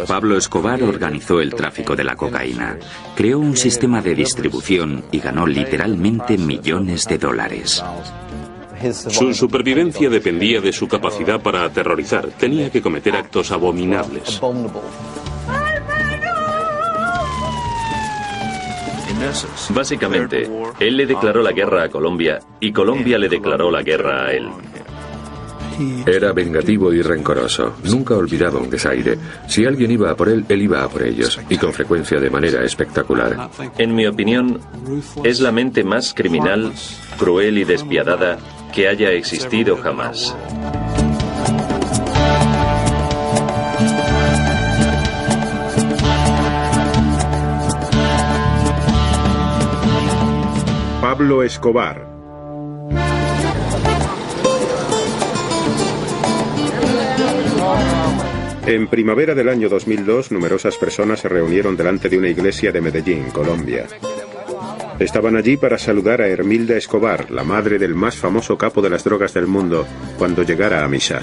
Pablo Escobar organizó el tráfico de la cocaína, creó un sistema de distribución y ganó literalmente millones de dólares. Su supervivencia dependía de su capacidad para aterrorizar. Tenía que cometer actos abominables. Básicamente, él le declaró la guerra a Colombia y Colombia le declaró la guerra a él. Era vengativo y rencoroso. Nunca olvidaba un desaire. Si alguien iba a por él, él iba a por ellos, y con frecuencia de manera espectacular. En mi opinión, es la mente más criminal, cruel y despiadada que haya existido jamás. Pablo Escobar. En primavera del año 2002, numerosas personas se reunieron delante de una iglesia de Medellín, Colombia. Estaban allí para saludar a Hermilda Escobar, la madre del más famoso capo de las drogas del mundo, cuando llegara a misa.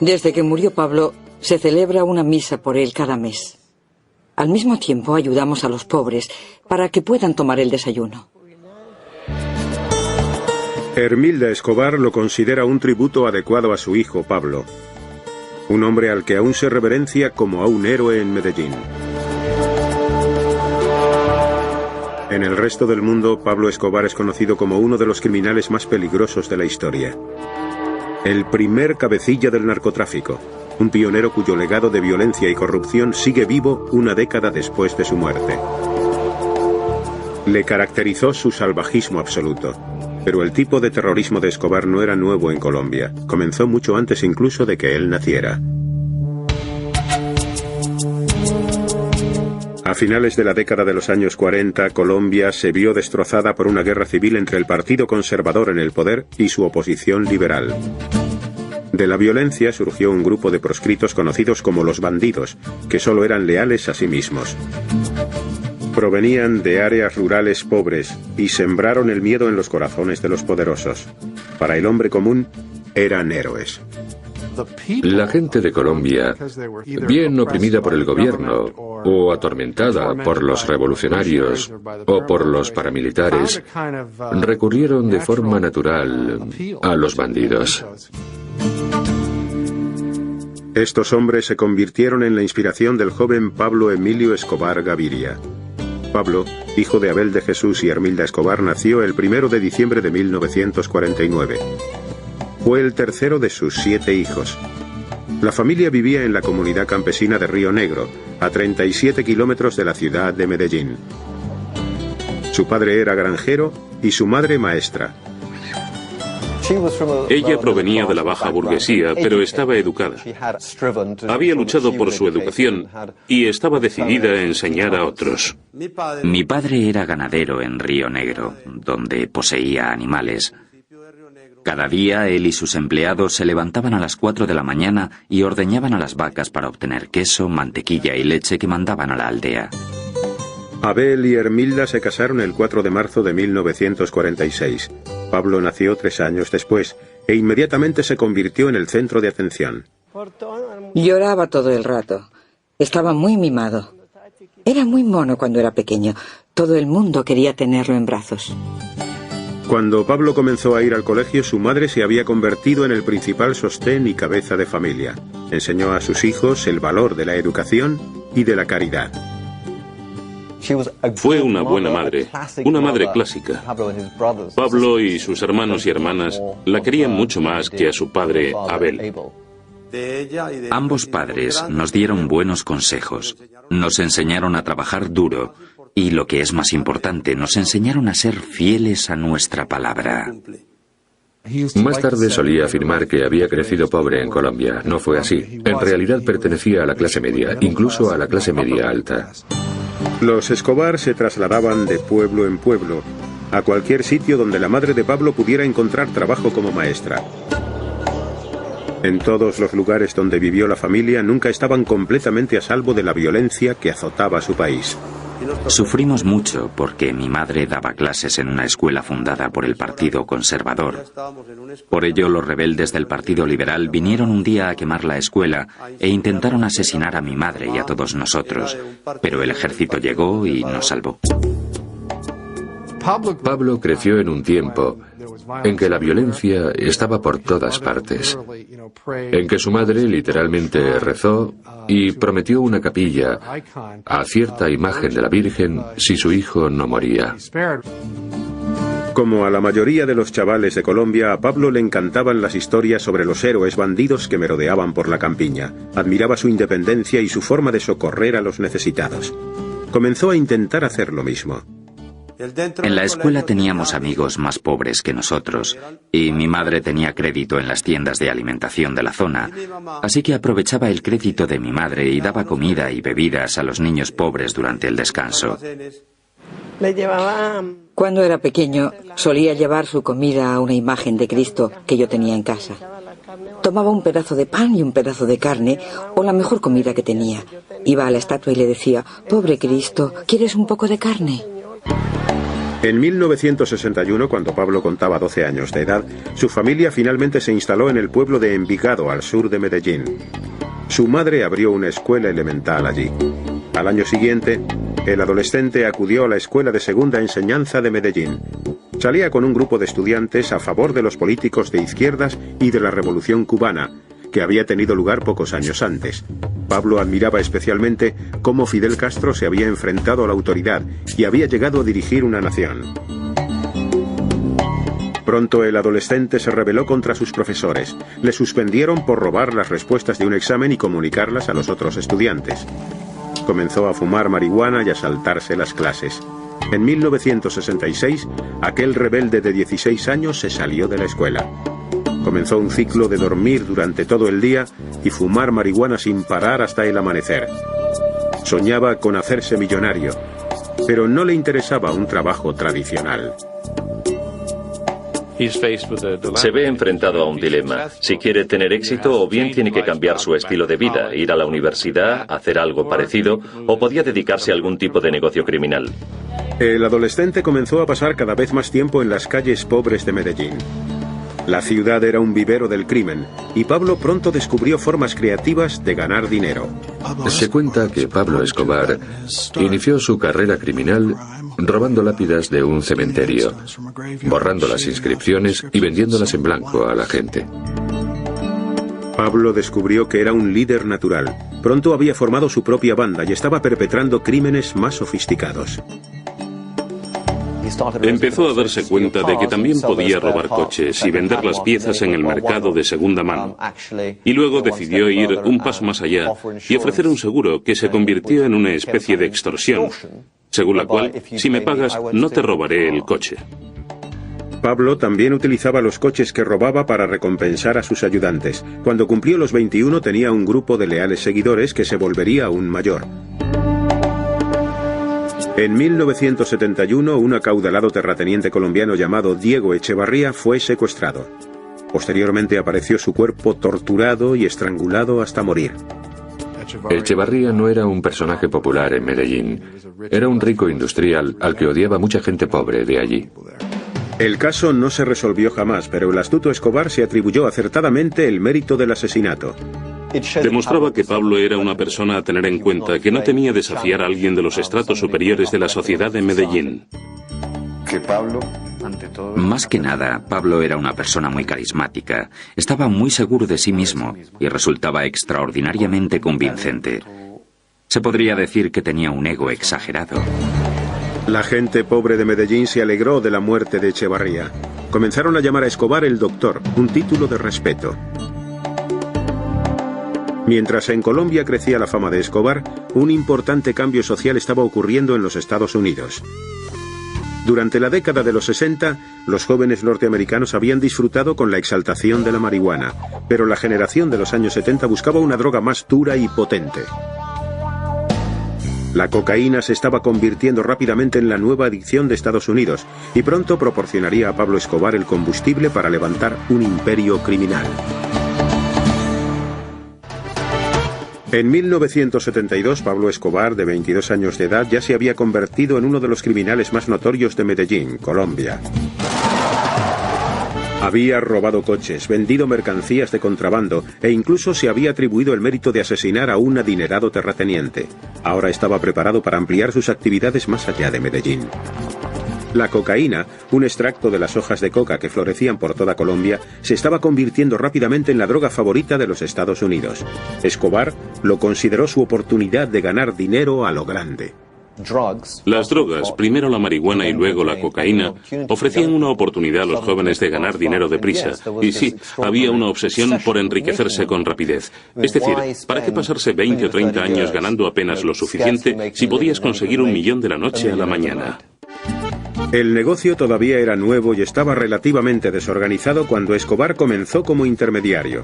Desde que murió Pablo, se celebra una misa por él cada mes. Al mismo tiempo, ayudamos a los pobres para que puedan tomar el desayuno. Hermilda Escobar lo considera un tributo adecuado a su hijo Pablo, un hombre al que aún se reverencia como a un héroe en Medellín. En el resto del mundo, Pablo Escobar es conocido como uno de los criminales más peligrosos de la historia. El primer cabecilla del narcotráfico, un pionero cuyo legado de violencia y corrupción sigue vivo una década después de su muerte. Le caracterizó su salvajismo absoluto. Pero el tipo de terrorismo de Escobar no era nuevo en Colombia. Comenzó mucho antes incluso de que él naciera. A finales de la década de los años 40, Colombia se vio destrozada por una guerra civil entre el Partido Conservador en el poder y su oposición liberal. De la violencia surgió un grupo de proscritos conocidos como los bandidos, que solo eran leales a sí mismos. Provenían de áreas rurales pobres y sembraron el miedo en los corazones de los poderosos. Para el hombre común, eran héroes. La gente de Colombia, bien oprimida por el gobierno, o atormentada por los revolucionarios, o por los paramilitares, recurrieron de forma natural a los bandidos. Estos hombres se convirtieron en la inspiración del joven Pablo Emilio Escobar Gaviria. Pablo, hijo de Abel de Jesús y Hermilda Escobar, nació el 1 de diciembre de 1949. Fue el tercero de sus 7 hijos. La familia vivía en la comunidad campesina de Río Negro, a 37 kilómetros de la ciudad de Medellín. Su padre era granjero y su madre maestra. Ella provenía de la baja burguesía, pero estaba educada. Había luchado por su educación y estaba decidida a enseñar a otros. Mi padre era ganadero en Río Negro, donde poseía animales. Cada día él y sus empleados se levantaban a las 4 de la mañana y ordeñaban a las vacas para obtener queso, mantequilla y leche que mandaban a la aldea. Abel y Hermilda se casaron el 4 de marzo de 1946. Pablo nació 3 años después e inmediatamente se convirtió en el centro de atención. Lloraba todo el rato. Estaba muy mimado. Era muy mono cuando era pequeño. Todo el mundo quería tenerlo en brazos. Cuando Pablo comenzó a ir al colegio, su madre se había convertido en el principal sostén y cabeza de familia. Enseñó a sus hijos el valor de la educación y de la caridad. Fue una buena madre, una madre clásica. Pablo y sus hermanos y hermanas la querían mucho más que a su padre Abel. Ambos padres nos dieron buenos consejos, nos enseñaron a trabajar duro y, lo que es más importante, nos enseñaron a ser fieles a nuestra palabra. Más tarde solía afirmar que había crecido pobre en Colombia. No fue así. En realidad pertenecía a la clase media, incluso a la clase media alta. Los Escobar se trasladaban de pueblo en pueblo, a cualquier sitio donde la madre de Pablo pudiera encontrar trabajo como maestra. En todos los lugares donde vivió la familia nunca estaban completamente a salvo de la violencia que azotaba su país. Sufrimos mucho porque mi madre daba clases en una escuela fundada por el Partido Conservador. Por ello, los rebeldes del Partido Liberal vinieron un día a quemar la escuela e intentaron asesinar a mi madre y a todos nosotros, pero el ejército llegó y nos salvó. Pablo creció en un tiempo en que la violencia estaba por todas partes, en que su madre literalmente rezó y prometió una capilla a cierta imagen de la Virgen si su hijo no moría. Como a la mayoría de los chavales de Colombia, a Pablo le encantaban las historias sobre los héroes bandidos que merodeaban por la campiña. Admiraba su independencia y su forma de socorrer a los necesitados. Comenzó a intentar hacer lo mismo. En la escuela teníamos amigos más pobres que nosotros, y mi madre tenía crédito en las tiendas de alimentación de la zona, así que aprovechaba el crédito de mi madre y daba comida y bebidas a los niños pobres durante el descanso. Cuando era pequeño, solía llevar su comida a una imagen de Cristo que yo tenía en casa. Tomaba un pedazo de pan y un pedazo de carne, o la mejor comida que tenía. Iba a la estatua y le decía: «Pobre Cristo, ¿quieres un poco de carne?». En 1961, cuando Pablo contaba 12 años de edad, su familia finalmente se instaló en el pueblo de Envigado, al sur de Medellín. Su madre abrió una escuela elemental allí. Al año siguiente, el adolescente acudió a la escuela de segunda enseñanza de Medellín. Salía con un grupo de estudiantes a favor de los políticos de izquierdas y de la Revolución Cubana, que había tenido lugar pocos años antes. Pablo admiraba especialmente cómo Fidel Castro se había enfrentado a la autoridad y había llegado a dirigir una nación. Pronto el adolescente se rebeló contra sus profesores. Le suspendieron por robar las respuestas de un examen y comunicarlas a los otros estudiantes. Comenzó a fumar marihuana y a saltarse las clases. En 1966, aquel rebelde de 16 años se salió de la escuela. Comenzó un ciclo de dormir durante todo el día y fumar marihuana sin parar hasta el amanecer. Soñaba con hacerse millonario, pero no le interesaba un trabajo tradicional. Se ve enfrentado a un dilema. Si quiere tener éxito, o bien tiene que cambiar su estilo de vida, ir a la universidad, hacer algo parecido, o podía dedicarse a algún tipo de negocio criminal. El adolescente comenzó a pasar cada vez más tiempo en las calles pobres de Medellín. La ciudad era un vivero del crimen, y Pablo pronto descubrió formas creativas de ganar dinero. Se cuenta que Pablo Escobar inició su carrera criminal robando lápidas de un cementerio, borrando las inscripciones y vendiéndolas en blanco a la gente. Pablo descubrió que era un líder natural. Pronto había formado su propia banda y estaba perpetrando crímenes más sofisticados. Empezó a darse cuenta de que también podía robar coches y vender las piezas en el mercado de segunda mano. Y luego decidió ir un paso más allá y ofrecer un seguro que se convirtió en una especie de extorsión, según la cual, si me pagas, no te robaré el coche. Pablo también utilizaba los coches que robaba para recompensar a sus ayudantes. Cuando cumplió los 21 tenía un grupo de leales seguidores que se volvería aún mayor. En 1971, un acaudalado terrateniente colombiano llamado Diego Echevarría fue secuestrado. Posteriormente apareció su cuerpo torturado y estrangulado hasta morir. Echevarría no era un personaje popular en Medellín. Era un rico industrial al que odiaba mucha gente pobre de allí. El caso no se resolvió jamás, pero el astuto Escobar se atribuyó acertadamente el mérito del asesinato. Demostraba que Pablo era una persona a tener en cuenta, que no temía desafiar a alguien de los estratos superiores de la sociedad de Medellín. Más que nada, Pablo era una persona muy carismática, estaba muy seguro de sí mismo y resultaba extraordinariamente convincente. Se podría decir que tenía un ego exagerado. La gente pobre de Medellín se alegró de la muerte de Echevarría. Comenzaron a llamar a Escobar el Doctor, un título de respeto. Mientras en Colombia crecía la fama de Escobar, un importante cambio social estaba ocurriendo en los Estados Unidos. Durante la década de los 60, los jóvenes norteamericanos habían disfrutado con la exaltación de la marihuana, pero la generación de los años 70 buscaba una droga más dura y potente. La cocaína se estaba convirtiendo rápidamente en la nueva adicción de Estados Unidos y pronto proporcionaría a Pablo Escobar el combustible para levantar un imperio criminal. En 1972, Pablo Escobar, de 22 años de edad, ya se había convertido en uno de los criminales más notorios de Medellín, Colombia. Había robado coches, vendido mercancías de contrabando e incluso se había atribuido el mérito de asesinar a un adinerado terrateniente. Ahora estaba preparado para ampliar sus actividades más allá de Medellín. La cocaína, un extracto de las hojas de coca que florecían por toda Colombia, se estaba convirtiendo rápidamente en la droga favorita de los Estados Unidos. Escobar lo consideró su oportunidad de ganar dinero a lo grande. Las drogas, primero la marihuana y luego la cocaína, ofrecían una oportunidad a los jóvenes de ganar dinero deprisa. Y sí, había una obsesión por enriquecerse con rapidez. Es decir, ¿para qué pasarse 20 o 30 años ganando apenas lo suficiente si podías conseguir 1 millón de la noche a la mañana? El negocio todavía era nuevo y estaba relativamente desorganizado cuando Escobar comenzó como intermediario.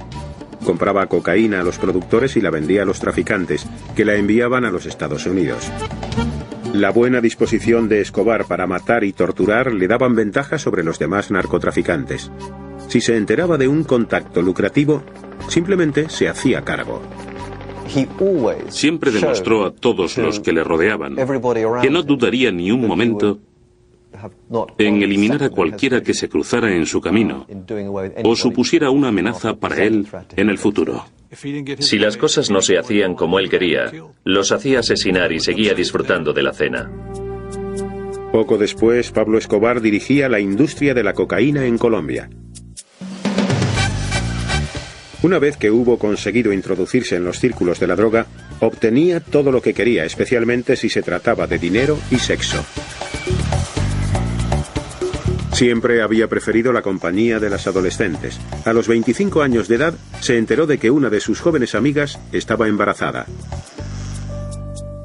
Compraba cocaína a los productores y la vendía a los traficantes, que la enviaban a los Estados Unidos. La buena disposición de Escobar para matar y torturar le daban ventaja sobre los demás narcotraficantes. Si se enteraba de un contacto lucrativo, simplemente se hacía cargo. Siempre demostró a todos los que le rodeaban que no dudaría ni un momento en eliminar a cualquiera que se cruzara en su camino o supusiera una amenaza para él en el futuro. Si las cosas no se hacían como él quería, los hacía asesinar y seguía disfrutando de la cena. Poco después, Pablo Escobar dirigía la industria de la cocaína en Colombia. Una vez que hubo conseguido introducirse en los círculos de la droga, obtenía todo lo que quería, especialmente si se trataba de dinero y sexo. Siempre había preferido la compañía de las adolescentes. A los 25 años de edad, se enteró de que una de sus jóvenes amigas estaba embarazada.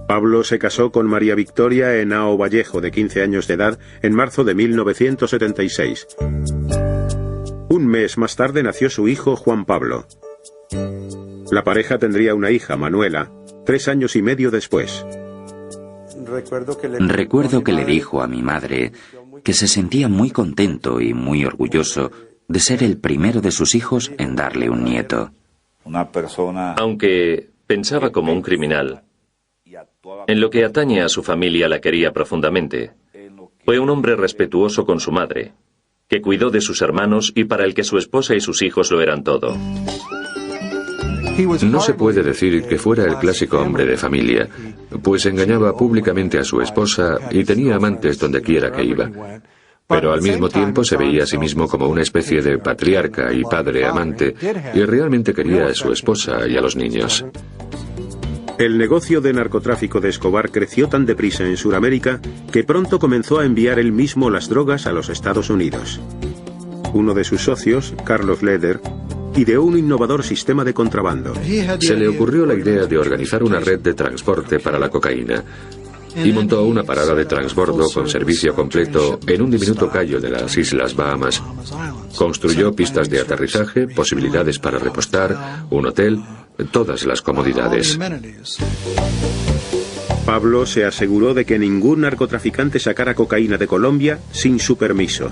Pablo se casó con María Victoria Henao Vallejo, de 15 años de edad, en marzo de 1976. Un mes más tarde nació su hijo Juan Pablo. La pareja tendría una hija, Manuela, 3 años y medio después. Recuerdo que le dijo a mi madre que se sentía muy contento y muy orgulloso de ser el primero de sus hijos en darle un nieto. Aunque pensaba como un criminal, en lo que atañe a su familia la quería profundamente. Fue un hombre respetuoso con su madre, que cuidó de sus hermanos y para el que su esposa y sus hijos lo eran todo. No se puede decir que fuera el clásico hombre de familia, pues engañaba públicamente a su esposa y tenía amantes donde quiera que iba. Pero al mismo tiempo se veía a sí mismo como una especie de patriarca y padre amante, y realmente quería a su esposa y a los niños. El negocio de narcotráfico de Escobar creció tan deprisa en Sudamérica que pronto comenzó a enviar él mismo las drogas a los Estados Unidos. Uno de sus socios, Carlos Leder, ideó un innovador sistema de contrabando. Se le ocurrió la idea de organizar una red de transporte para la cocaína y montó una parada de transbordo con servicio completo en un diminuto cayo de las Islas Bahamas. Construyó pistas de aterrizaje, posibilidades para repostar, un hotel, todas las comodidades. Pablo se aseguró de que ningún narcotraficante sacara cocaína de Colombia sin su permiso.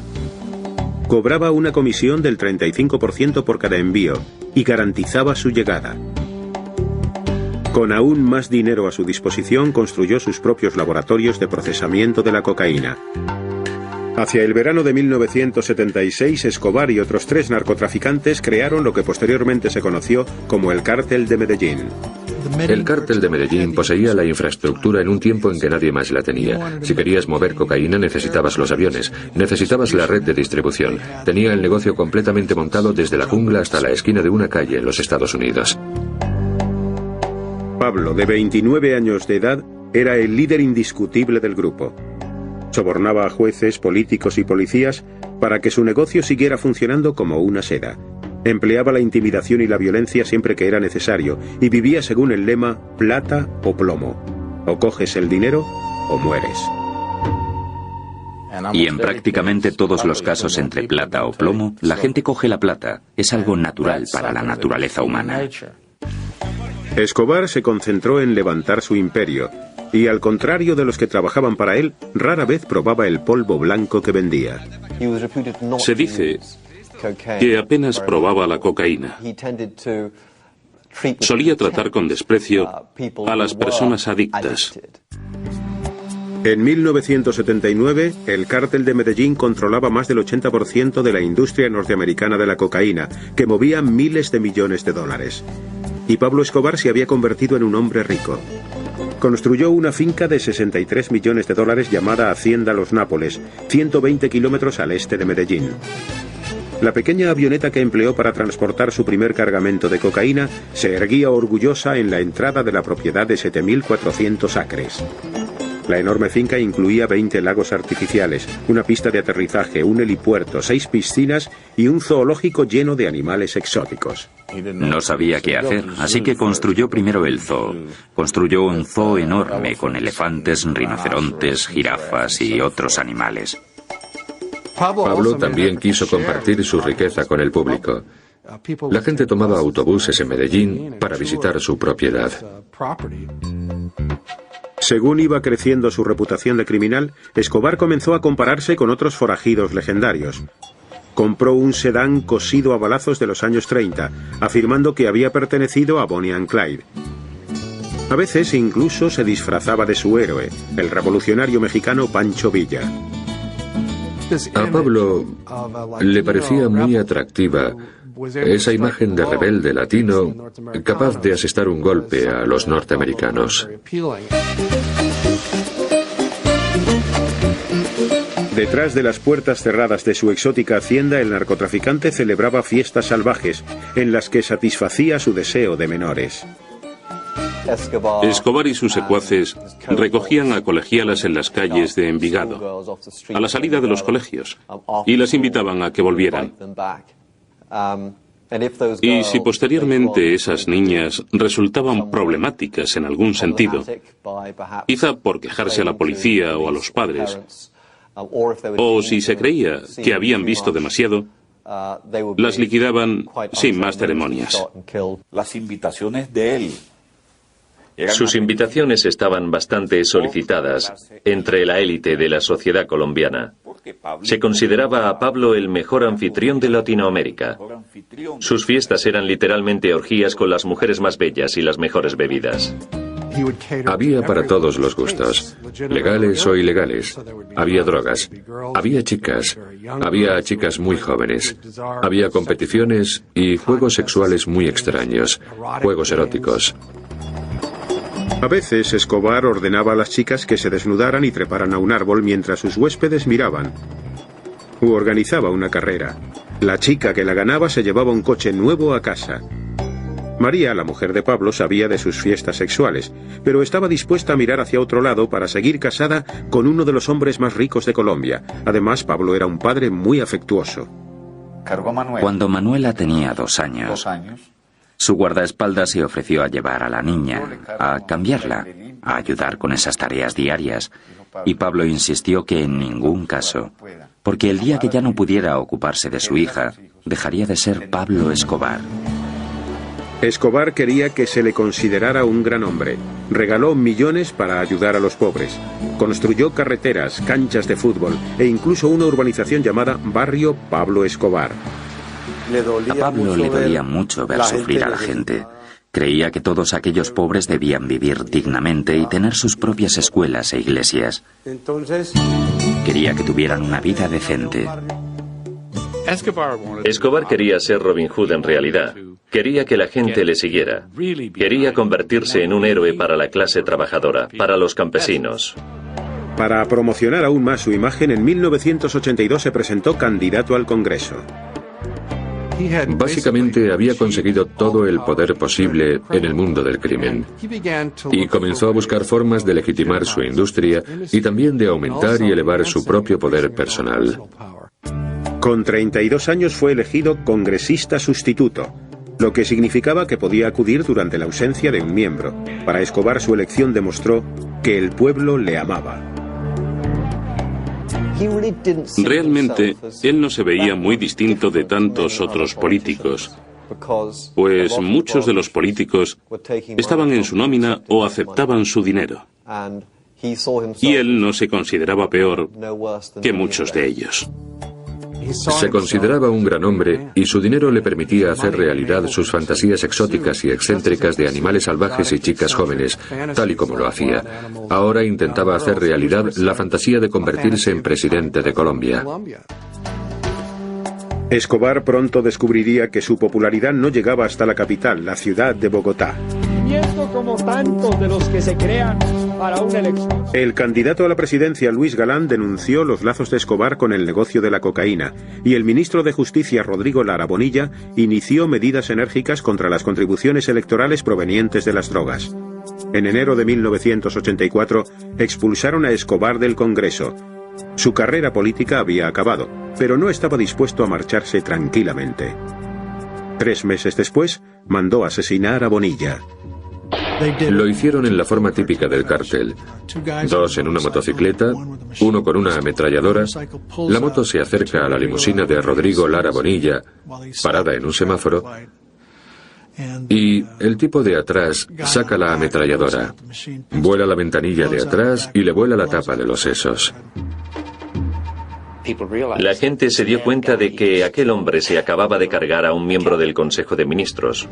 Cobraba una comisión del 35% por cada envío y garantizaba su llegada. Con aún más dinero a su disposición, construyó sus propios laboratorios de procesamiento de la cocaína. Hacia el verano de 1976, Escobar y otros 3 narcotraficantes crearon lo que posteriormente se conoció como el Cártel de Medellín. El Cártel de Medellín poseía la infraestructura en un tiempo en que nadie más la tenía. Si querías mover cocaína necesitabas los aviones, necesitabas la red de distribución. Tenía el negocio completamente montado desde la jungla hasta la esquina de una calle en los Estados Unidos. Pablo, de 29 años de edad, era el líder indiscutible del grupo. Sobornaba a jueces, políticos y policías para que su negocio siguiera funcionando como una seda. Empleaba la intimidación y la violencia siempre que era necesario y vivía según el lema plata o plomo. O coges el dinero o mueres. Y en prácticamente todos los casos entre plata o plomo, la gente coge la plata. Es algo natural para la naturaleza humana. Escobar se concentró en levantar su imperio y, al contrario de los que trabajaban para él, rara vez probaba el polvo blanco que vendía. Se dice que apenas probaba la cocaína. solía tratar con desprecio a las personas adictas. En 1979, el cártel de Medellín controlaba más del 80% de la industria norteamericana de la cocaína, que movía miles de millones de dólares. Y Pablo Escobar se había convertido en un hombre rico. Construyó una finca de 63 millones de dólares llamada Hacienda Los Nápoles, 120 kilómetros al este de Medellín. La pequeña avioneta que empleó para transportar su primer cargamento de cocaína se erguía orgullosa en la entrada de la propiedad de 7.400 acres. La enorme finca incluía 20 lagos artificiales, una pista de aterrizaje, un helipuerto, 6 piscinas y un zoológico lleno de animales exóticos. No sabía qué hacer, así que construyó primero el zoo. Construyó un zoo enorme con elefantes, rinocerontes, jirafas y otros animales. Pablo también quiso compartir su riqueza con el público. La gente tomaba autobuses en Medellín para visitar su propiedad. Según iba creciendo su reputación de criminal, Escobar comenzó a compararse con otros forajidos legendarios. Compró un sedán cosido a balazos de los años 30, afirmando que había pertenecido a Bonnie and Clyde. A veces incluso se disfrazaba de su héroe, el revolucionario mexicano Pancho Villa. A Pablo le parecía muy atractiva esa imagen de rebelde latino capaz de asestar un golpe a los norteamericanos. Detrás de las puertas cerradas de su exótica hacienda, el narcotraficante celebraba fiestas salvajes, en las que satisfacía su deseo de menores. Escobar y sus secuaces recogían a colegialas en las calles de Envigado, a la salida de los colegios, y las invitaban a que volvieran. Y si posteriormente esas niñas resultaban problemáticas en algún sentido, quizá por quejarse a la policía o a los padres, o si se creía que habían visto demasiado, las liquidaban sin más ceremonias. Las invitaciones de él. Sus invitaciones estaban bastante solicitadas entre la élite de la sociedad colombiana. Se consideraba a Pablo el mejor anfitrión de Latinoamérica. Sus fiestas eran literalmente orgías con las mujeres más bellas y las mejores bebidas. Había para todos los gustos, legales o ilegales. Había drogas, había chicas muy jóvenes, había competiciones y juegos sexuales muy extraños, juegos eróticos. A veces Escobar ordenaba a las chicas que se desnudaran y treparan a un árbol mientras sus huéspedes miraban. U organizaba una carrera. La chica que la ganaba se llevaba un coche nuevo a casa. María, la mujer de Pablo, sabía de sus fiestas sexuales, pero estaba dispuesta a mirar hacia otro lado para seguir casada con uno de los hombres más ricos de Colombia. Además, Pablo era un padre muy afectuoso. Cuando Manuela tenía 2 años, su guardaespaldas se ofreció a llevar a la niña, a cambiarla, a ayudar con esas tareas diarias, y Pablo insistió que en ningún caso, porque el día que ya no pudiera ocuparse de su hija, dejaría de ser Pablo Escobar. Escobar quería que se le considerara un gran hombre. Regaló millones para ayudar a los pobres. Construyó carreteras, canchas de fútbol e incluso una urbanización llamada Barrio Pablo Escobar. A Pablo le dolía mucho ver sufrir a la gente. Creía que todos aquellos pobres debían vivir dignamente y tener sus propias escuelas e iglesias. Quería que tuvieran una vida decente. Escobar quería ser Robin Hood en realidad. Quería que la gente le siguiera. Quería convertirse en un héroe para la clase trabajadora, para los campesinos. Para promocionar aún más su imagen, en 1982 se presentó candidato al Congreso. Básicamente había conseguido todo el poder posible en el mundo del crimen y comenzó a buscar formas de legitimar su industria y también de aumentar y elevar su propio poder personal. Con 32 años fue elegido congresista sustituto, lo que significaba que podía acudir durante la ausencia de un miembro. Para Escobar, su elección demostró que el pueblo le amaba. Realmente, él no se veía muy distinto de tantos otros políticos, pues muchos de los políticos estaban en su nómina o aceptaban su dinero. Y él no se consideraba peor que muchos de ellos. Se consideraba un gran hombre y su dinero le permitía hacer realidad sus fantasías exóticas y excéntricas de animales salvajes y chicas jóvenes, tal y como lo hacía. Ahora intentaba hacer realidad la fantasía de convertirse en presidente de Colombia. Escobar pronto descubriría que su popularidad no llegaba hasta la capital, la ciudad de Bogotá. Como tantos de los que se crean para una elección. El candidato a la presidencia, Luis Galán, denunció los lazos de Escobar con el negocio de la cocaína, y el ministro de Justicia, Rodrigo Lara Bonilla, inició medidas enérgicas contra las contribuciones electorales provenientes de las drogas. En enero de 1984, expulsaron a Escobar del Congreso. Su carrera política había acabado, pero no estaba dispuesto a marcharse tranquilamente. 3 meses después, mandó asesinar a Bonilla. Lo hicieron en la forma típica del cártel. 2 en una motocicleta, 1 con una ametralladora. La moto se acerca a la limusina de Rodrigo Lara Bonilla, parada en un semáforo, y el tipo de atrás saca la ametralladora, vuela la ventanilla de atrás y le vuela la tapa de los sesos. La gente se dio cuenta de que aquel hombre se acababa de cargar a un miembro del Consejo de Ministros.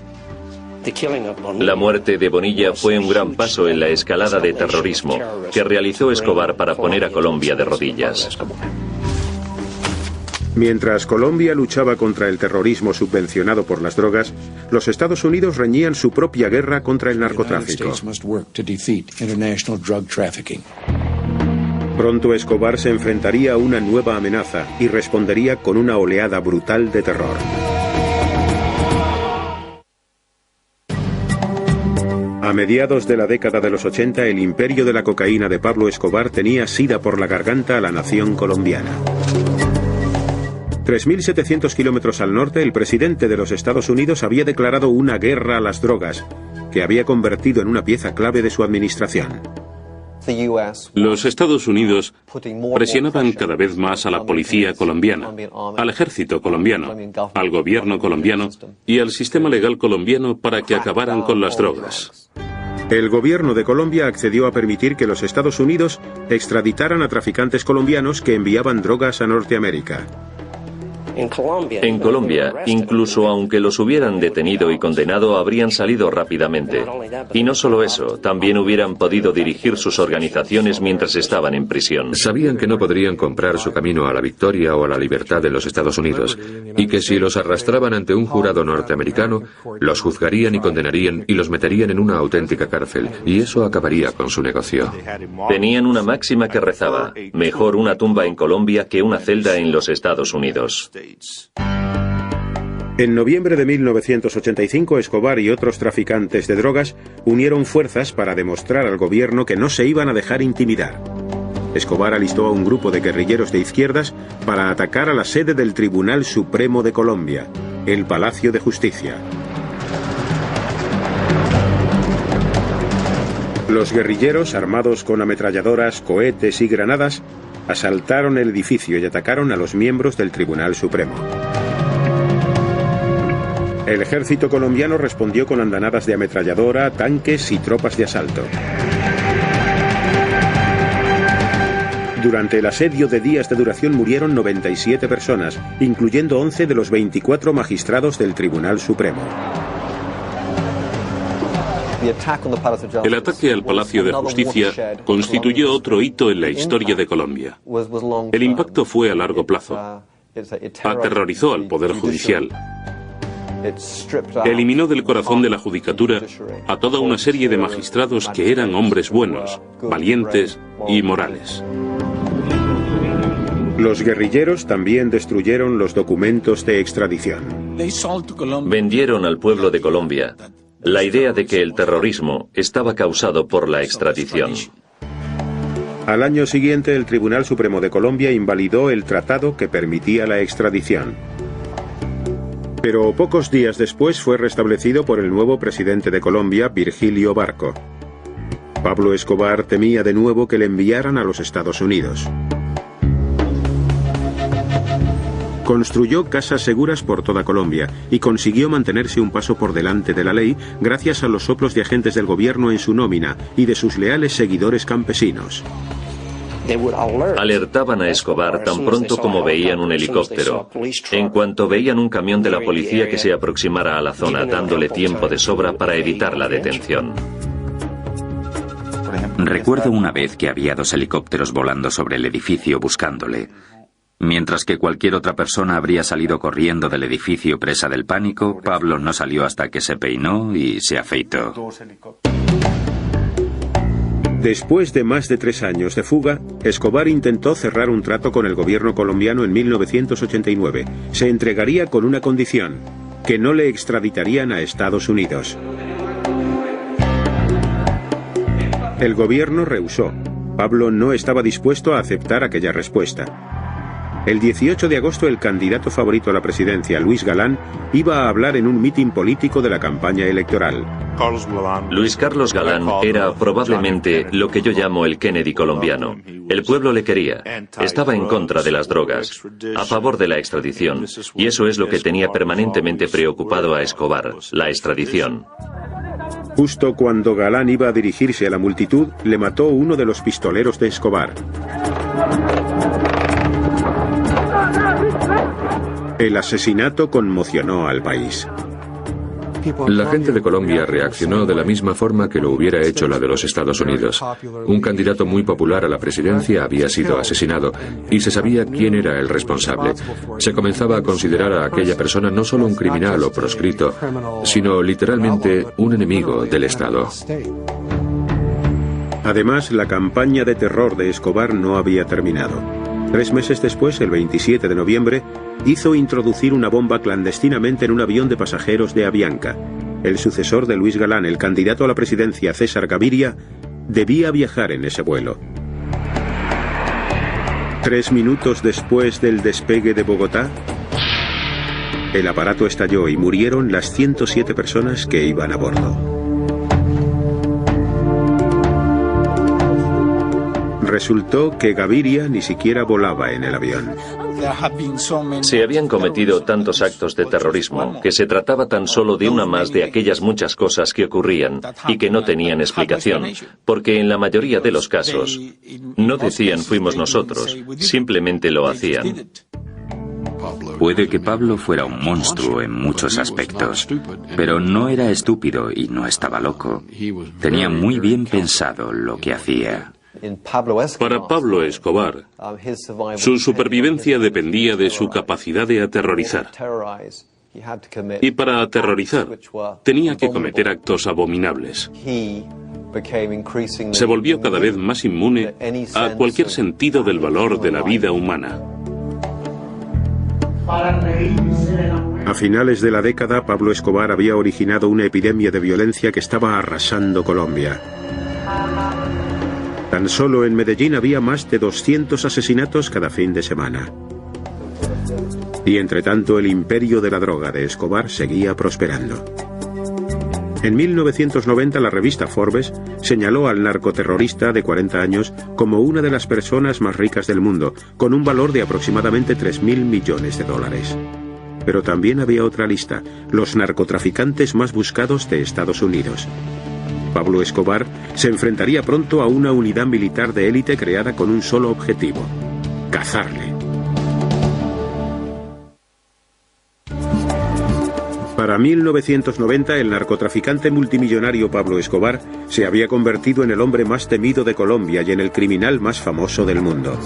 La muerte de Bonilla fue un gran paso en la escalada de terrorismo que realizó Escobar para poner a Colombia de rodillas. Mientras Colombia luchaba contra el terrorismo subvencionado por las drogas, los Estados Unidos reñían su propia guerra contra el narcotráfico. Pronto Escobar se enfrentaría a una nueva amenaza y respondería con una oleada brutal de terror. A mediados de la década de los 80, el imperio de la cocaína de Pablo Escobar tenía sida por la garganta a la nación colombiana. 3.700 kilómetros al norte, el presidente de los Estados Unidos había declarado una guerra a las drogas, que había convertido en una pieza clave de su administración. Los Estados Unidos presionaban cada vez más a la policía colombiana, al ejército colombiano, al gobierno colombiano y al sistema legal colombiano para que acabaran con las drogas. El gobierno de Colombia accedió a permitir que los Estados Unidos extraditaran a traficantes colombianos que enviaban drogas a Norteamérica. En Colombia, incluso aunque los hubieran detenido y condenado, habrían salido rápidamente. Y no solo eso, también hubieran podido dirigir sus organizaciones mientras estaban en prisión. Sabían que no podrían comprar su camino a la victoria o a la libertad en los Estados Unidos, y que si los arrastraban ante un jurado norteamericano, los juzgarían y condenarían y los meterían en una auténtica cárcel, y eso acabaría con su negocio. Tenían una máxima que rezaba: mejor una tumba en Colombia que una celda en los Estados Unidos. En noviembre de 1985, Escobar y otros traficantes de drogas unieron fuerzas para demostrar al gobierno que no se iban a dejar intimidar. Escobar alistó a un grupo de guerrilleros de izquierdas para atacar a la sede del Tribunal Supremo de Colombia, el Palacio de Justicia. Los guerrilleros, armados con ametralladoras, cohetes y granadas, asaltaron el edificio y atacaron a los miembros del Tribunal Supremo. El ejército colombiano respondió con andanadas de ametralladora, tanques y tropas de asalto. Durante el asedio de días de duración murieron 97 personas, incluyendo 11 de los 24 magistrados del Tribunal Supremo. El ataque al Palacio de Justicia constituyó otro hito en la historia de Colombia. El impacto fue a largo plazo. Aterrorizó al Poder Judicial. Eliminó del corazón de la judicatura a toda una serie de magistrados que eran hombres buenos, valientes y morales. Los guerrilleros también destruyeron los documentos de extradición. Vendieron al pueblo de Colombia la idea de que el terrorismo estaba causado por la extradición. Al año siguiente, el Tribunal Supremo de Colombia invalidó el tratado que permitía la extradición. Pero pocos días después fue restablecido por el nuevo presidente de Colombia, Virgilio Barco. Pablo Escobar temía de nuevo que le enviaran a los Estados Unidos. Construyó casas seguras por toda Colombia y consiguió mantenerse un paso por delante de la ley gracias a los soplos de agentes del gobierno en su nómina y de sus leales seguidores campesinos. Alertaban a Escobar tan pronto como veían un helicóptero. En cuanto veían un camión de la policía que se aproximara a la zona, dándole tiempo de sobra para evitar la detención. Recuerdo una vez que había 2 helicópteros volando sobre el edificio buscándole. Mientras que cualquier otra persona habría salido corriendo del edificio presa del pánico, Pablo no salió hasta que se peinó y se afeitó. Después de más de 3 años de fuga, Escobar intentó cerrar un trato con el gobierno colombiano en 1989. Se entregaría con una condición: que no le extraditarían a Estados Unidos. El gobierno rehusó. Pablo no estaba dispuesto a aceptar aquella respuesta. El 18 de agosto el candidato favorito a la presidencia, Luis Galán, iba a hablar en un mitin político de la campaña electoral. Luis Carlos Galán era probablemente lo que yo llamo el Kennedy colombiano. El pueblo le quería. Estaba en contra de las drogas, a favor de la extradición. Y eso es lo que tenía permanentemente preocupado a Escobar, la extradición. Justo cuando Galán iba a dirigirse a la multitud, le mató uno de los pistoleros de Escobar. El asesinato conmocionó al país. La gente de Colombia reaccionó de la misma forma que lo hubiera hecho la de los Estados Unidos. Un candidato muy popular a la presidencia había sido asesinado y se sabía quién era el responsable. Se comenzaba a considerar a aquella persona no solo un criminal o proscrito, sino literalmente un enemigo del Estado. Además, la campaña de terror de Escobar no había terminado. 3 meses después, el 27 de noviembre, hizo introducir una bomba clandestinamente en un avión de pasajeros de Avianca. El sucesor de Luis Galán, el candidato a la presidencia César Gaviria, debía viajar en ese vuelo. 3 minutos después del despegue de Bogotá, el aparato estalló y murieron las 107 personas que iban a bordo. Resultó que Gaviria ni siquiera volaba en el avión. Se habían cometido tantos actos de terrorismo que se trataba tan solo de una más de aquellas muchas cosas que ocurrían y que no tenían explicación, porque en la mayoría de los casos no decían fuimos nosotros, simplemente lo hacían. Puede que Pablo fuera un monstruo en muchos aspectos, pero no era estúpido y no estaba loco. Tenía muy bien pensado lo que hacía. Para Pablo Escobar, su supervivencia dependía de su capacidad de aterrorizar. Y para aterrorizar, tenía que cometer actos abominables. Se volvió cada vez más inmune a cualquier sentido del valor de la vida humana. A finales de la década, Pablo Escobar había originado una epidemia de violencia que estaba arrasando Colombia. Tan solo en Medellín había más de 200 asesinatos cada fin de semana. Y entre tanto, el imperio de la droga de Escobar seguía prosperando. En 1990, la revista Forbes señaló al narcoterrorista de 40 años como una de las personas más ricas del mundo, con un valor de aproximadamente $3.000 millones. Pero también había otra lista: los narcotraficantes más buscados de Estados Unidos. Pablo Escobar se enfrentaría pronto a una unidad militar de élite creada con un solo objetivo: cazarle. Para 1990, el narcotraficante multimillonario Pablo Escobar se había convertido en el hombre más temido de Colombia y en el criminal más famoso del mundo.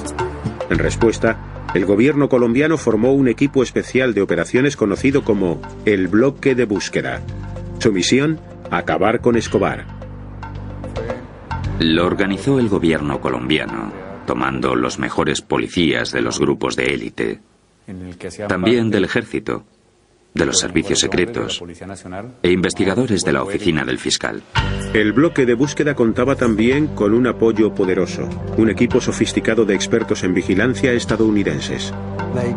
En respuesta, el gobierno colombiano formó un equipo especial de operaciones conocido como el Bloque de Búsqueda. Su misión: acabar con Escobar. Lo organizó el gobierno colombiano, tomando los mejores policías de los grupos de élite, también del ejército, de los servicios secretos e investigadores de la oficina del fiscal. El bloque de búsqueda contaba también con un apoyo poderoso, un equipo sofisticado de expertos en vigilancia estadounidenses.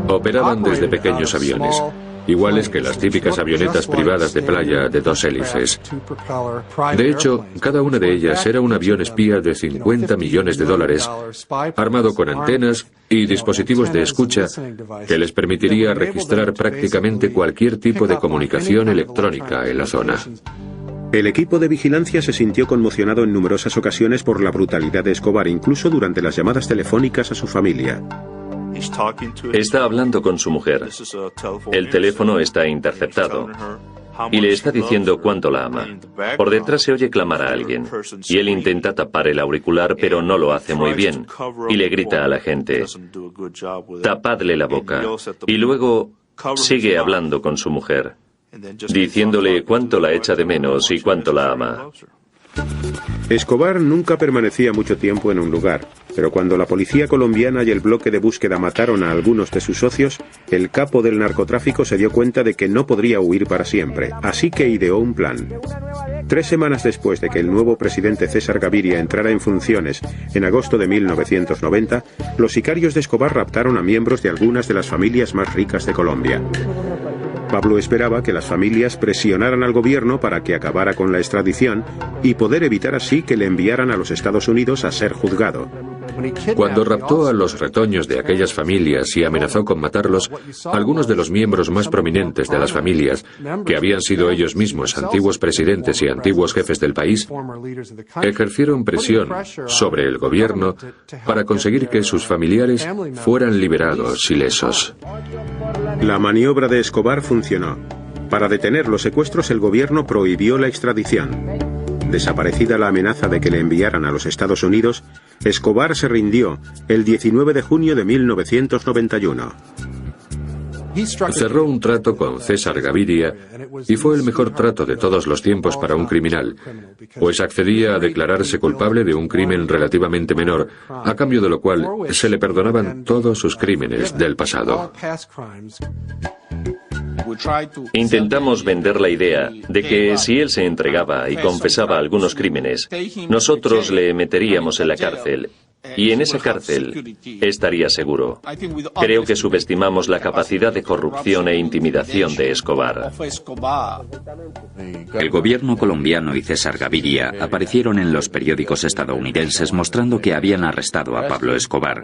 Operaban desde pequeños aviones, iguales que las típicas avionetas privadas de playa de 2 hélices. De hecho, cada una de ellas era un avión espía de $50 millones, armado con antenas y dispositivos de escucha que les permitiría registrar prácticamente cualquier tipo de comunicación electrónica en la zona. El equipo de vigilancia se sintió conmocionado en numerosas ocasiones por la brutalidad de Escobar, incluso durante las llamadas telefónicas a su familia. Está hablando con su mujer. El teléfono está interceptado. Y le está diciendo cuánto la ama. Por detrás se oye clamar a alguien. Y él intenta tapar el auricular, pero no lo hace muy bien. Y le grita a la gente: tapadle la boca. Y luego sigue hablando con su mujer, diciéndole cuánto la echa de menos y cuánto la ama. Escobar nunca permanecía mucho tiempo en un lugar, pero cuando la policía colombiana y el bloque de búsqueda mataron a algunos de sus socios, el capo del narcotráfico se dio cuenta de que no podría huir para siempre, así que ideó un plan. 3 semanas después de que el nuevo presidente César Gaviria entrara en funciones, en agosto de 1990, los sicarios de Escobar raptaron a miembros de algunas de las familias más ricas de Colombia. Pablo esperaba que las familias presionaran al gobierno para que acabara con la extradición y poder evitar así que le enviaran a los Estados Unidos a ser juzgado. Cuando raptó a los retoños de aquellas familias y amenazó con matarlos, algunos de los miembros más prominentes de las familias, que habían sido ellos mismos antiguos presidentes y antiguos jefes del país, ejercieron presión sobre el gobierno para conseguir que sus familiares fueran liberados ilesos. La maniobra de Escobar funcionó. Para detener los secuestros, el gobierno prohibió la extradición. Desaparecida la amenaza de que le enviaran a los Estados Unidos, Escobar se rindió el 19 de junio de 1991. Cerró un trato con César Gaviria y fue el mejor trato de todos los tiempos para un criminal, pues accedía a declararse culpable de un crimen relativamente menor, a cambio de lo cual se le perdonaban todos sus crímenes del pasado. Intentamos vender la idea de que si él se entregaba y confesaba algunos crímenes, nosotros le meteríamos en la cárcel. Y en esa cárcel estaría seguro. Creo que subestimamos la capacidad de corrupción e intimidación de Escobar. El gobierno colombiano y César Gaviria aparecieron en los periódicos estadounidenses mostrando que habían arrestado a Pablo Escobar.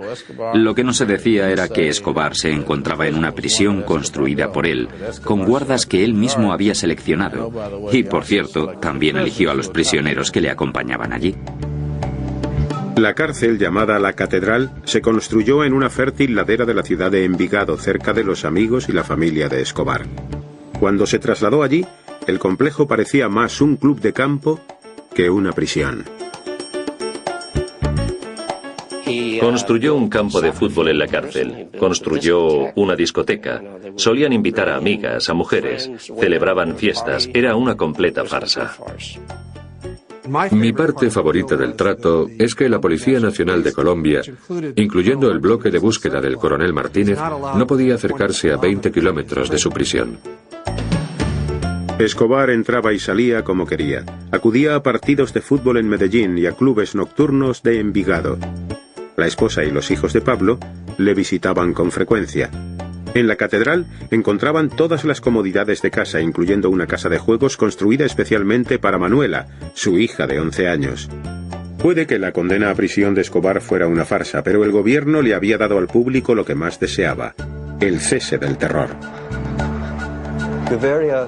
Lo que no se decía era que Escobar se encontraba en una prisión construida por él, con guardas que él mismo había seleccionado. Y, por cierto, también eligió a los prisioneros que le acompañaban allí. La cárcel, llamada La Catedral, se construyó en una fértil ladera de la ciudad de Envigado, cerca de los amigos y la familia de Escobar. Cuando se trasladó allí, el complejo parecía más un club de campo que una prisión. Construyó un campo de fútbol en la cárcel, construyó una discoteca, solían invitar a amigas, a mujeres, celebraban fiestas, era una completa farsa. Mi parte favorita del trato es que la Policía Nacional de Colombia, incluyendo el bloque de búsqueda del coronel Martínez, no podía acercarse a 20 kilómetros de su prisión. Escobar entraba y salía como quería. Acudía a partidos de fútbol en Medellín y a clubes nocturnos de Envigado. La esposa y los hijos de Pablo le visitaban con frecuencia. En la catedral encontraban todas las comodidades de casa, incluyendo una casa de juegos construida especialmente para Manuela, su hija de 11 años. Puede que la condena a prisión de Escobar fuera una farsa, pero el gobierno le había dado al público lo que más deseaba: el cese del terror.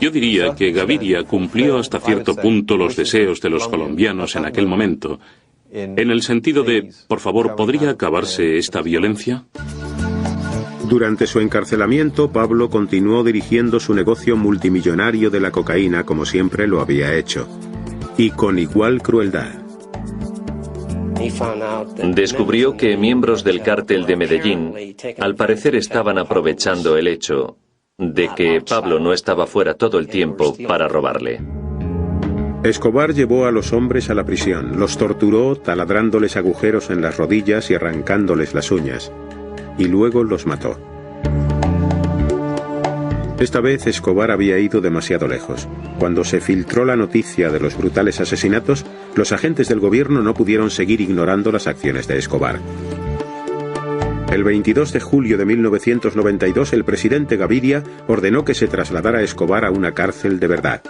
Yo diría que Gaviria cumplió hasta cierto punto los deseos de los colombianos en aquel momento, en el sentido de, por favor, ¿podría acabarse esta violencia? Durante su encarcelamiento, Pablo continuó dirigiendo su negocio multimillonario de la cocaína como siempre lo había hecho, y con igual crueldad. Descubrió que miembros del cártel de Medellín, al parecer, estaban aprovechando el hecho de que Pablo no estaba fuera todo el tiempo para robarle. Escobar llevó a los hombres a la prisión, los torturó taladrándoles agujeros en las rodillas y arrancándoles las uñas, y luego los mató. Esta vez Escobar había ido demasiado lejos. Cuando se filtró la noticia de los brutales asesinatos, los agentes del gobierno no pudieron seguir ignorando las acciones de Escobar. El 22 de julio de 1992, el presidente Gaviria ordenó que se trasladara a Escobar a una cárcel de verdad.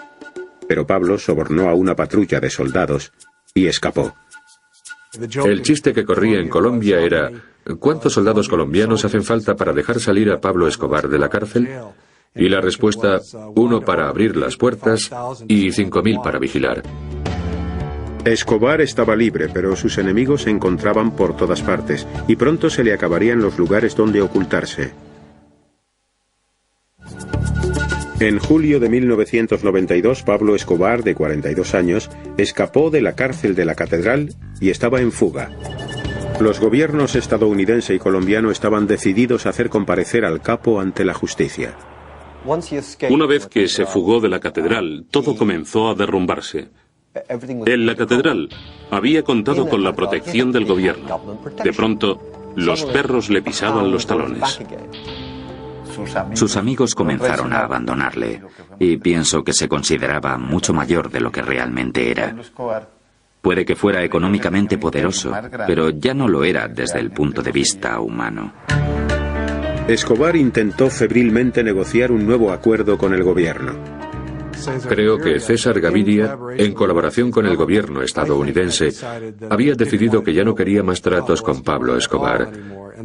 Pero Pablo sobornó a una patrulla de soldados y escapó. El chiste que corría en Colombia era: ¿cuántos soldados colombianos hacen falta para dejar salir a Pablo Escobar de la cárcel? Y la respuesta, 1 para abrir las puertas y 5.000 para vigilar. Escobar estaba libre, pero sus enemigos se encontraban por todas partes, y pronto se le acabarían los lugares donde ocultarse. En julio de 1992, Pablo Escobar, de 42 años, escapó de la cárcel de la Catedral y estaba en fuga. Los gobiernos estadounidense y colombiano estaban decididos a hacer comparecer al capo ante la justicia. Una vez que se fugó de la Catedral, todo comenzó a derrumbarse. En la Catedral había contado con la protección del gobierno. De pronto, los perros le pisaban los talones. Sus amigos comenzaron a abandonarle, y pienso que se consideraba mucho mayor de lo que realmente era. Puede que fuera económicamente poderoso, pero ya no lo era desde el punto de vista humano. Escobar intentó febrilmente negociar un nuevo acuerdo con el gobierno. Creo que César Gaviria, en colaboración con el gobierno estadounidense, había decidido que ya no quería más tratos con Pablo Escobar,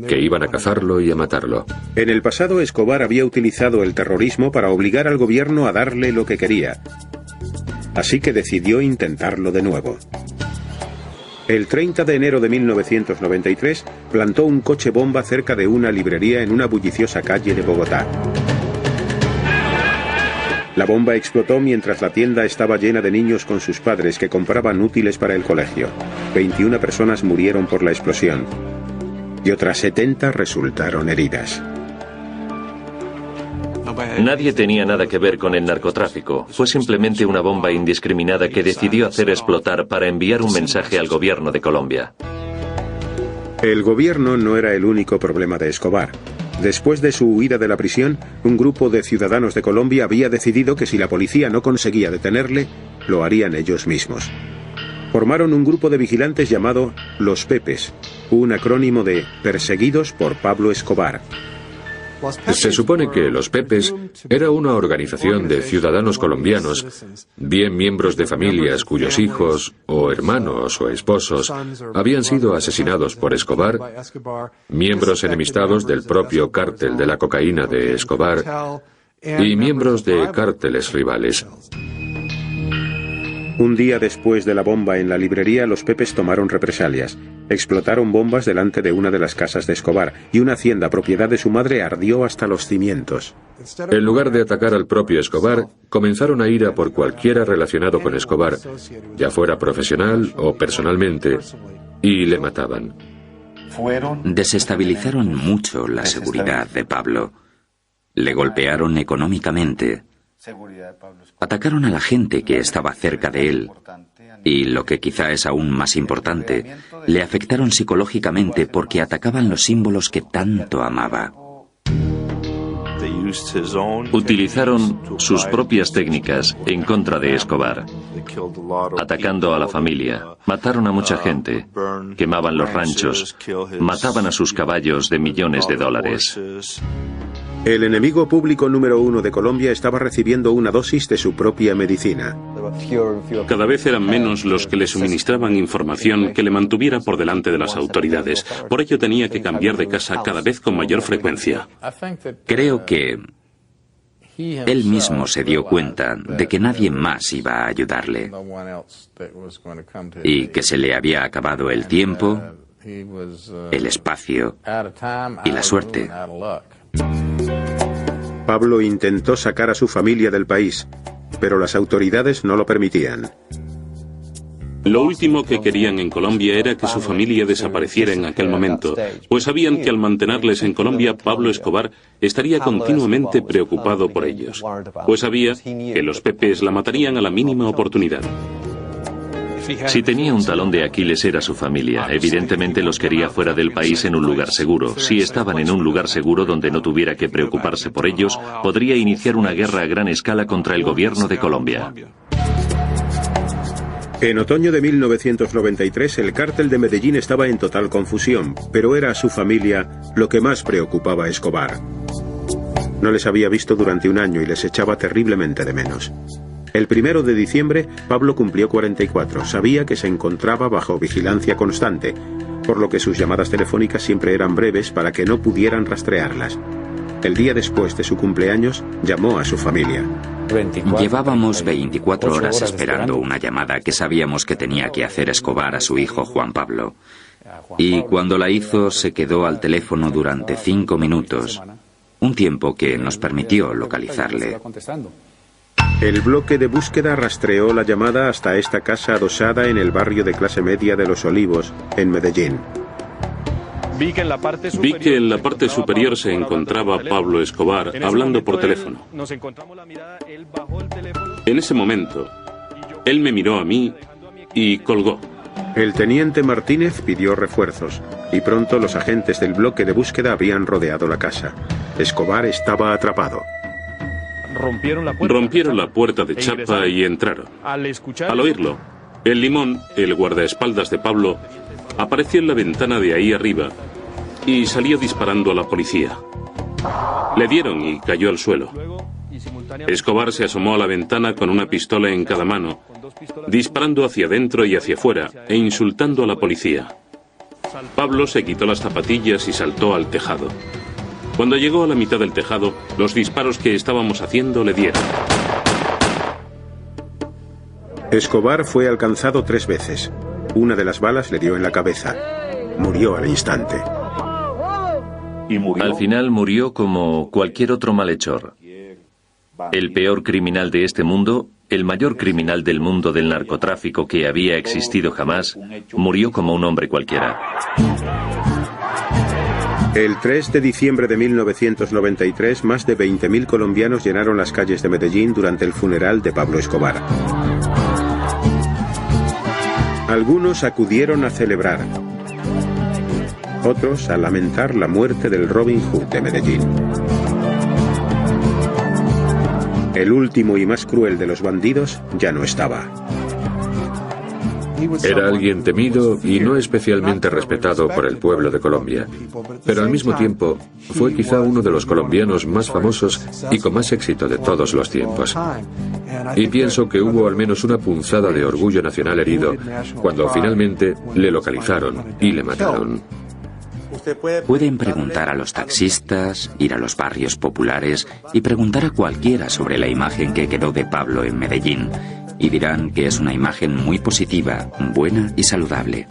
que iban a cazarlo y a matarlo. En el pasado, Escobar había utilizado el terrorismo para obligar al gobierno a darle lo que quería. Así que decidió intentarlo de nuevo. El 30 de enero de 1993, plantó un coche bomba cerca de una librería en una bulliciosa calle de Bogotá. La bomba explotó mientras la tienda estaba llena de niños con sus padres que compraban útiles para el colegio. 21 personas murieron por la explosión y otras 70 resultaron heridas. Nadie tenía nada que ver con el narcotráfico. Fue simplemente una bomba indiscriminada que decidió hacer explotar para enviar un mensaje al gobierno de Colombia. El gobierno no era el único problema de Escobar. Después de su huida de la prisión, un grupo de ciudadanos de Colombia había decidido que si la policía no conseguía detenerle, lo harían ellos mismos. Formaron un grupo de vigilantes llamado Los Pepes, un acrónimo de Perseguidos por Pablo Escobar. Se supone que los Pepes era una organización de ciudadanos colombianos, bien miembros de familias cuyos hijos, o hermanos o esposos, habían sido asesinados por Escobar, miembros enemistados del propio cártel de la cocaína de Escobar y miembros de cárteles rivales. Un día después de la bomba en la librería, los Pepes tomaron represalias. Explotaron bombas delante de una de las casas de Escobar y una hacienda propiedad de su madre ardió hasta los cimientos. En lugar de atacar al propio Escobar, comenzaron a ir a por cualquiera relacionado con Escobar, ya fuera profesional o personalmente, y le mataban. Desestabilizaron mucho la seguridad de Pablo. Le golpearon económicamente. Atacaron a la gente que estaba cerca de él y, lo que quizá es aún más importante, le afectaron psicológicamente porque atacaban los símbolos que tanto amaba. Utilizaron sus propias técnicas en contra de Escobar, atacando a la familia, mataron a mucha gente, quemaban los ranchos, mataban a sus caballos de millones de dólares. El enemigo público número 1 de Colombia estaba recibiendo una dosis de su propia medicina. Cada vez eran menos los que le suministraban información que le mantuviera por delante de las autoridades. Por ello tenía que cambiar de casa cada vez con mayor frecuencia. Creo que él mismo se dio cuenta de que nadie más iba a ayudarle y que se le había acabado el tiempo, el espacio y la suerte. Pablo intentó sacar a su familia del país, pero las autoridades no lo permitían. Lo último que querían en Colombia era que su familia desapareciera en aquel momento, pues sabían que al mantenerles en Colombia, Pablo Escobar estaría continuamente preocupado por ellos, pues sabía que los Pepes la matarían a la mínima oportunidad. Si tenía un talón de Aquiles era su familia. Evidentemente los quería fuera del país en un lugar seguro. Si estaban en un lugar seguro donde no tuviera que preocuparse por ellos, podría iniciar una guerra a gran escala contra el gobierno de Colombia. En otoño de 1993, el cártel de Medellín estaba en total confusión, pero era a su familia lo que más preocupaba a Escobar. No les había visto durante un año y les echaba terriblemente de menos. El 1 de diciembre, Pablo cumplió 44. Sabía que se encontraba bajo vigilancia constante, por lo que sus llamadas telefónicas siempre eran breves para que no pudieran rastrearlas. El día después de su cumpleaños, llamó a su familia. Llevábamos 24 horas esperando una llamada que sabíamos que tenía que hacer Escobar a su hijo Juan Pablo. Y cuando la hizo, se quedó al teléfono durante 5 minutos, un tiempo que nos permitió localizarle. El bloque de búsqueda rastreó la llamada hasta esta casa adosada en el barrio de clase media de Los Olivos, en Medellín. Vi que en la parte superior se encontraba Pablo Escobar hablando por teléfono. En ese momento, él me miró a mí y colgó. El teniente Martínez pidió refuerzos y pronto los agentes del bloque de búsqueda habían rodeado la casa. Escobar estaba atrapado. Rompieron la puerta de chapa y entraron. Al oírlo, el Limón, el guardaespaldas de Pablo, apareció en la ventana de ahí arriba y salió disparando a la policía. Le dieron y cayó al suelo. Escobar se asomó a la ventana con una pistola en cada mano, disparando hacia adentro y hacia afuera e insultando a la policía. Pablo se quitó las zapatillas y saltó al tejado. Cuando llegó a la mitad del tejado, los disparos que estábamos haciendo le dieron. Escobar fue alcanzado 3 veces. Una de las balas le dio en la cabeza. Murió al instante. Al final murió como cualquier otro malhechor. El peor criminal de este mundo, el mayor criminal del mundo del narcotráfico que había existido jamás, murió como un hombre cualquiera. El 3 de diciembre de 1993, más de 20.000 colombianos llenaron las calles de Medellín durante el funeral de Pablo Escobar. Algunos acudieron a celebrar, otros a lamentar la muerte del Robin Hood de Medellín. El último y más cruel de los bandidos ya no estaba. Era alguien temido y no especialmente respetado por el pueblo de Colombia, pero al mismo tiempo fue quizá uno de los colombianos más famosos y con más éxito de todos los tiempos. Y pienso que hubo al menos una punzada de orgullo nacional herido cuando finalmente le localizaron y le mataron. Pueden preguntar a los taxistas, ir a los barrios populares y preguntar a cualquiera sobre la imagen que quedó de Pablo en Medellín. Y dirán que es una imagen muy positiva, buena y saludable.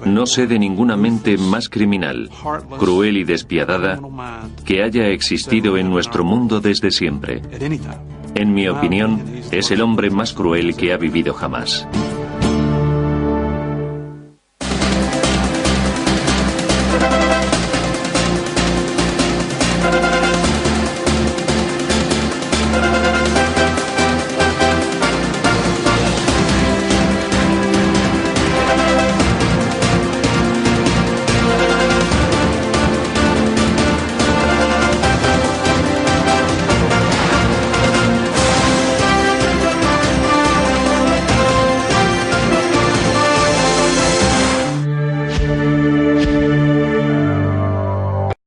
No sé de ninguna mente más criminal, cruel y despiadada que haya existido en nuestro mundo desde siempre. En mi opinión, es el hombre más cruel que ha vivido jamás.